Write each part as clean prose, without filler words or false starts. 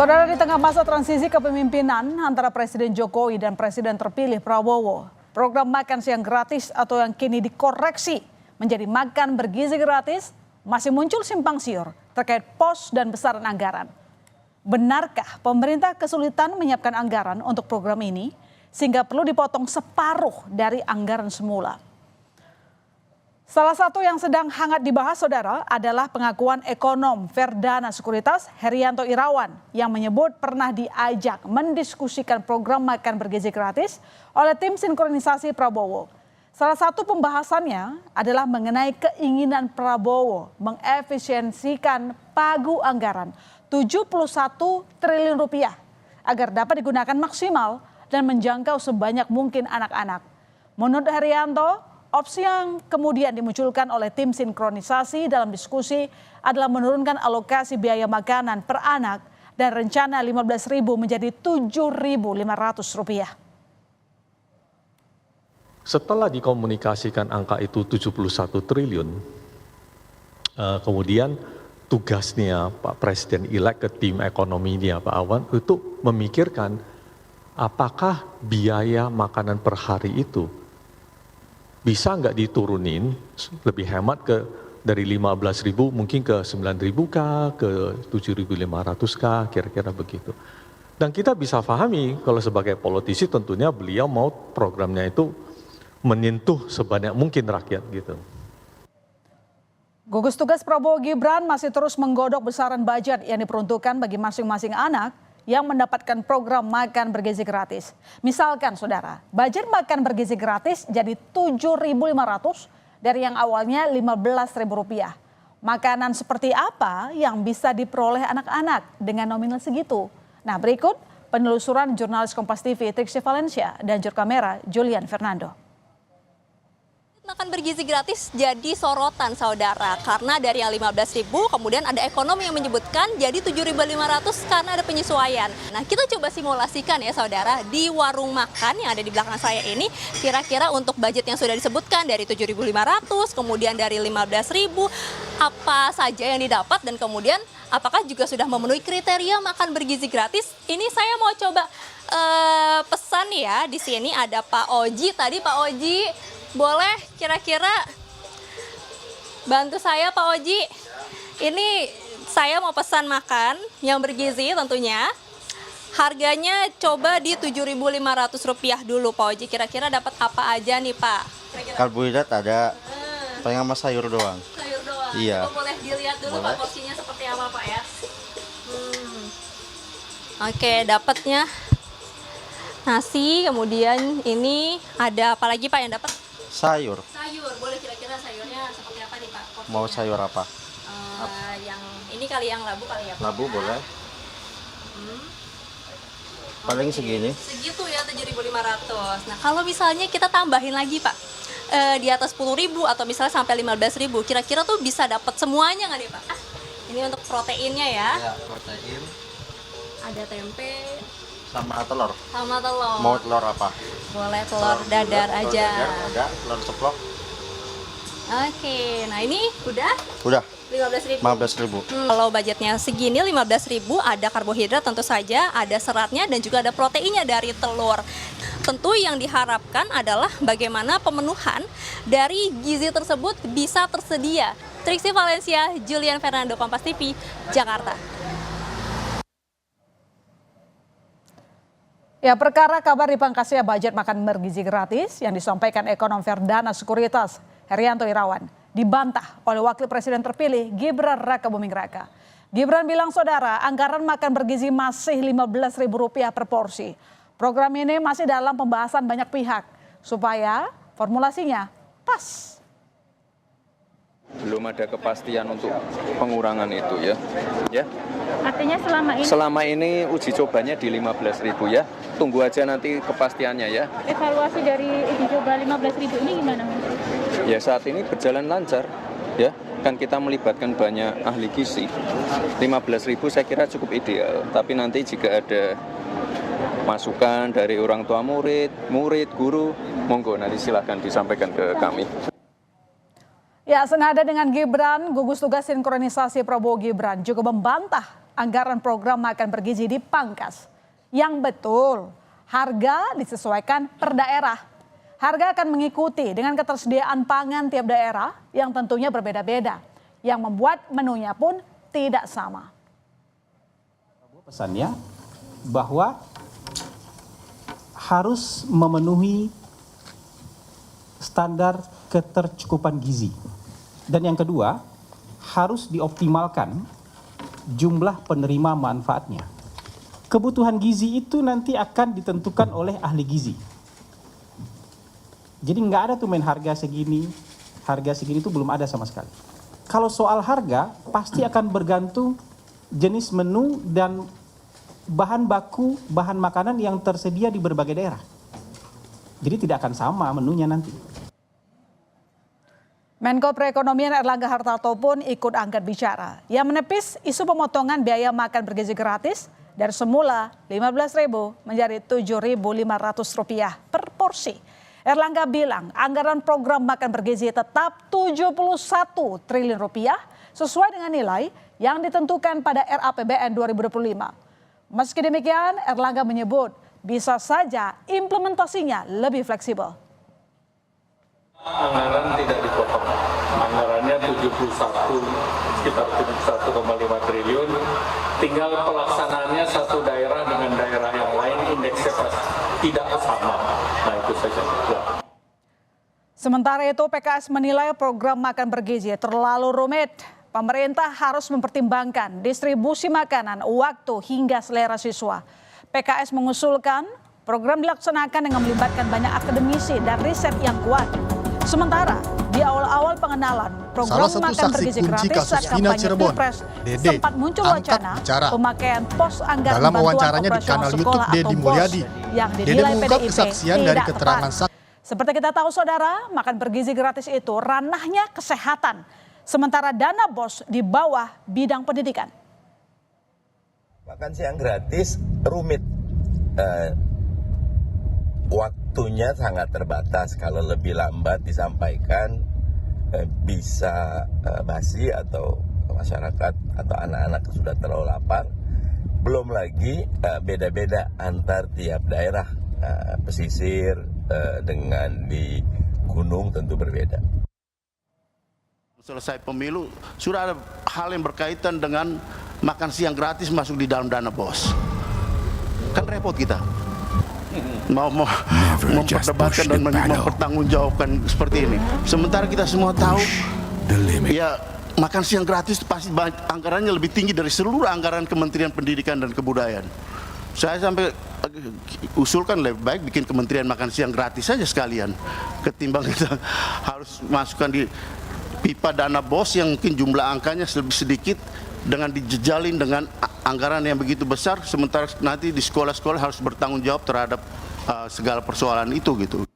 Saudara, di tengah masa transisi kepemimpinan antara Presiden Jokowi dan Presiden terpilih Prabowo, program makan siang gratis atau yang kini dikoreksi menjadi makan bergizi gratis masih muncul simpang siur terkait pos dan besaran anggaran. Benarkah pemerintah kesulitan menyiapkan anggaran untuk program ini sehingga perlu dipotong separuh dari anggaran semula? Salah satu yang sedang hangat dibahas, saudara, adalah pengakuan ekonom Verdana Sekuritas Herianto Irawan yang menyebut pernah diajak mendiskusikan program makan bergizi gratis oleh tim sinkronisasi Prabowo. Salah satu pembahasannya adalah mengenai keinginan Prabowo mengefisiensikan pagu anggaran 71 triliun rupiah agar dapat digunakan maksimal dan menjangkau sebanyak mungkin anak-anak. Menurut Herianto, opsi yang kemudian dimunculkan oleh tim sinkronisasi dalam diskusi adalah menurunkan alokasi biaya makanan per anak dan rencana 15.000 menjadi 7.500 rupiah. Setelah dikomunikasikan angka itu 71 triliun, kemudian tugasnya Pak Presiden-elek ke tim ekonominya Pak Awan itu memikirkan apakah biaya makanan per hari itu bisa nggak diturunin lebih hemat dari 15.000 mungkin ke 9.000 kah, ke 7.500 kah, kira-kira begitu. Dan kita bisa pahami kalau sebagai politisi tentunya beliau mau programnya itu menyentuh sebanyak mungkin rakyat gitu. Gugus tugas Prabowo Gibran masih terus menggodok besaran budget yang diperuntukkan bagi masing-masing anak yang mendapatkan program makan bergizi gratis. Misalkan saudara, budget makan bergizi gratis jadi 7.500 dari yang awalnya 15.000 rupiah. Makanan seperti apa yang bisa diperoleh anak-anak dengan nominal segitu? Nah, berikut penelusuran jurnalis Kompas TV Triksi Valencia dan juru kamera Julian Fernando. Makan bergizi gratis jadi sorotan saudara karena dari yang 15.000 kemudian ada ekonom yang menyebutkan jadi 7.500 karena ada penyesuaian. Nah, kita coba simulasikan ya saudara di warung makan yang ada di belakang saya ini kira-kira untuk budget yang sudah disebutkan dari 7.500 kemudian dari 15.000 apa saja yang didapat dan kemudian apakah juga sudah memenuhi kriteria makan bergizi gratis? Ini saya mau coba pesan ya. Di sini ada Pak Oji. Tadi Pak Oji boleh kira-kira bantu saya Pak Oji. Ini saya mau pesan makan yang bergizi tentunya. Harganya coba di 7.500 rupiah dulu Pak Oji. Kira-kira dapat apa aja nih Pak? Karbohidrat ada, paling sama sayur doang. Sayur doang. Iya. Oh, boleh dilihat dulu Boleh. Pak porsinya seperti apa Pak ya. Oke, dapatnya nasi, kemudian ini ada apa lagi Pak yang dapat? Sayur. Sayur, boleh kira-kira sayurnya seperti apa nih Pak? Porsinya? Mau sayur apa? Yang ini kali yang labu kali ya Pak? Labu boleh. Paling segini. Segitu ya 7.500. Nah kalau misalnya kita tambahin lagi Pak, di atas 10.000 atau misalnya sampai 15.000, kira-kira tuh bisa dapat semuanya nggak nih Pak? Ini untuk proteinnya ya. Ya, protein. Ada tempe. Sama telur. Sama telur. Mau telur apa? Boleh telur dadar telur aja. Dadar, ada telur ceplok. Oke, nah ini udah Udah. 15.000. 15.000. Kalau budgetnya segini 15.000 ada karbohidrat tentu saja, ada seratnya dan juga ada proteinnya dari telur. Tentu yang diharapkan adalah bagaimana pemenuhan dari gizi tersebut bisa tersedia. Triksi Valencia, Julian Fernando, Kompas TV, Jakarta. Ya, perkara kabar dipangkasnya budget makan bergizi gratis yang disampaikan ekonom Verdana Sekuritas Herianto Irawan dibantah oleh Wakil Presiden terpilih Gibran Rakabuming Raka. Gibran bilang saudara, anggaran makan bergizi masih Rp15.000 per porsi. Program ini masih dalam pembahasan banyak pihak supaya formulasinya pas. Belum ada kepastian untuk pengurangan itu ya. Artinya Selama ini uji cobanya di 15.000 ya. Tunggu aja nanti kepastiannya ya. evaluasi dari uji coba 15.000 ini gimana Mas? Ya saat ini berjalan lancar ya. Kan kita melibatkan banyak ahli gizi. 15.000 saya kira cukup ideal. Tapi nanti jika ada masukan dari orang tua murid, guru, monggo nanti silakan disampaikan ke kami. Ya, senada dengan Gibran, gugus tugas sinkronisasi Prabowo Gibran juga membantah anggaran program makan bergizi dipangkas. Yang betul, harga disesuaikan per daerah. Harga akan mengikuti dengan ketersediaan pangan tiap daerah yang tentunya berbeda-beda, yang membuat menunya pun tidak sama. Pesannya bahwa harus memenuhi standar ketercukupan gizi. Dan yang kedua, harus dioptimalkan jumlah penerima manfaatnya. Kebutuhan gizi itu nanti akan ditentukan oleh ahli gizi. Jadi nggak ada tuh main harga segini itu belum ada sama sekali. Kalau soal harga, pasti akan bergantung jenis menu dan bahan baku, bahan makanan yang tersedia di berbagai daerah. Jadi tidak akan sama menunya nanti. Menko Perekonomian Erlangga Hartarto pun ikut angkat bicara. Yang menepis isu pemotongan biaya makan bergizi gratis dari semula Rp15.000 menjadi Rp7.500 per porsi. Erlangga bilang anggaran program makan bergizi tetap Rp71 triliun sesuai dengan nilai yang ditentukan pada RAPBN 2025. Meski demikian, Erlangga menyebut bisa saja implementasinya lebih fleksibel. Anggaran tidak dipotong, anggarannya 71, sekitar 71,5 triliun, tinggal pelaksanaannya satu daerah dengan daerah yang lain indeksnya tidak sama, nah itu saja. Ya. Sementara itu PKS menilai program makan bergizi terlalu rumit. Pemerintah harus mempertimbangkan distribusi makanan, waktu hingga selera siswa. PKS mengusulkan program dilaksanakan dengan melibatkan banyak akademisi dan riset yang kuat. Sementara di awal-awal pengenalan program makan bergizi gratis saat kampanye Pilpres sempat muncul wacana pemakaian pos anggaran dalam bantuan wawancaranya di operasional kanal sekolah YouTube atau Deddy BOS Mulyadi. yang Dede dinilai mengungkap PDIP kesaksian dari tidak keterangan tepat. Seperti kita tahu saudara, makan bergizi gratis itu ranahnya kesehatan. Sementara dana BOS di bawah bidang pendidikan. Makan siang gratis rumit. Waktunya sangat terbatas. Kalau lebih lambat disampaikan bisa basi atau masyarakat atau anak-anak sudah terlalu lapar. Belum lagi beda-beda antar tiap daerah. Pesisir dengan di gunung tentu berbeda. Selesai pemilu, sudah ada hal yang berkaitan dengan makan siang gratis masuk di dalam dana BOS. Kan repot kita. Mau memperdebatkan dan mempertanggungjawabkan seperti ini. Sementara kita semua tahu, ya makan siang gratis pasti anggarannya lebih tinggi dari seluruh anggaran Kementerian Pendidikan dan Kebudayaan. Saya sampai usulkan lebih baik bikin Kementerian Makan Siang gratis saja sekalian. Ketimbang kita harus masukkan di pipa dana BOS yang mungkin jumlah angkanya lebih sedikit dengan dijejalin dengan anggaran yang begitu besar, sementara nanti di sekolah-sekolah harus bertanggung jawab terhadap segala persoalan itu gitu.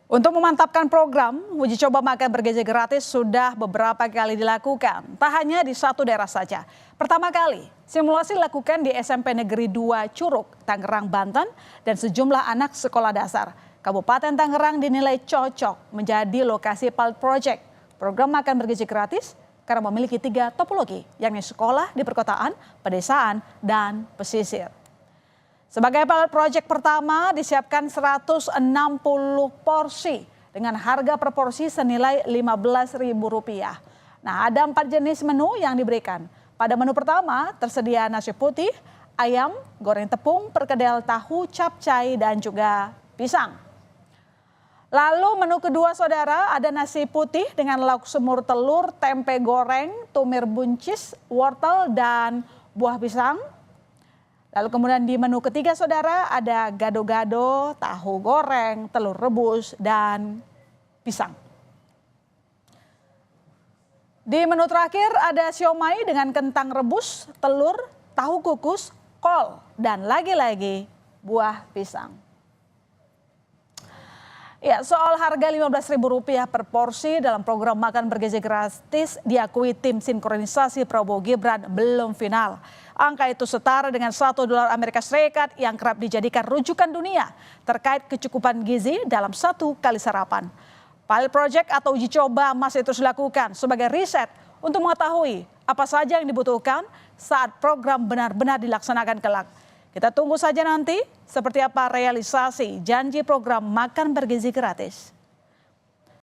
Untuk memantapkan program, uji coba makan bergizi gratis sudah beberapa kali dilakukan. Tak hanya di satu daerah saja. Pertama kali, simulasi dilakukan di SMP Negeri 2 Curug, Tangerang, Banten, dan sejumlah anak sekolah dasar. Kabupaten Tangerang dinilai cocok menjadi lokasi pilot project program makan bergizi gratis karena memiliki 3 topologi, yakni sekolah di perkotaan, pedesaan, dan pesisir. Sebagai pilot project pertama disiapkan 160 porsi dengan harga per porsi senilai Rp15.000. Nah, ada 4 jenis menu yang diberikan. Pada menu pertama tersedia nasi putih, ayam, goreng tepung, perkedel tahu, capcay, dan juga pisang. Lalu menu kedua saudara ada nasi putih dengan lauk semur telur, tempe goreng, tumir buncis, wortel, dan buah pisang. Lalu kemudian di menu ketiga saudara ada gado-gado, tahu goreng, telur rebus, dan pisang. Di menu terakhir ada siomay dengan kentang rebus, telur, tahu kukus, kol, dan lagi-lagi buah pisang. Ya, soal harga Rp15.000 per porsi dalam program makan bergizi gratis diakui tim sinkronisasi Prabowo Gibran belum final. Angka itu setara dengan $1 Amerika Serikat yang kerap dijadikan rujukan dunia terkait kecukupan gizi dalam satu kali sarapan. Pilot project atau uji coba masih terus dilakukan sebagai riset untuk mengetahui apa saja yang dibutuhkan saat program benar-benar dilaksanakan kelak. Kita tunggu saja nanti seperti apa realisasi janji program makan bergizi gratis.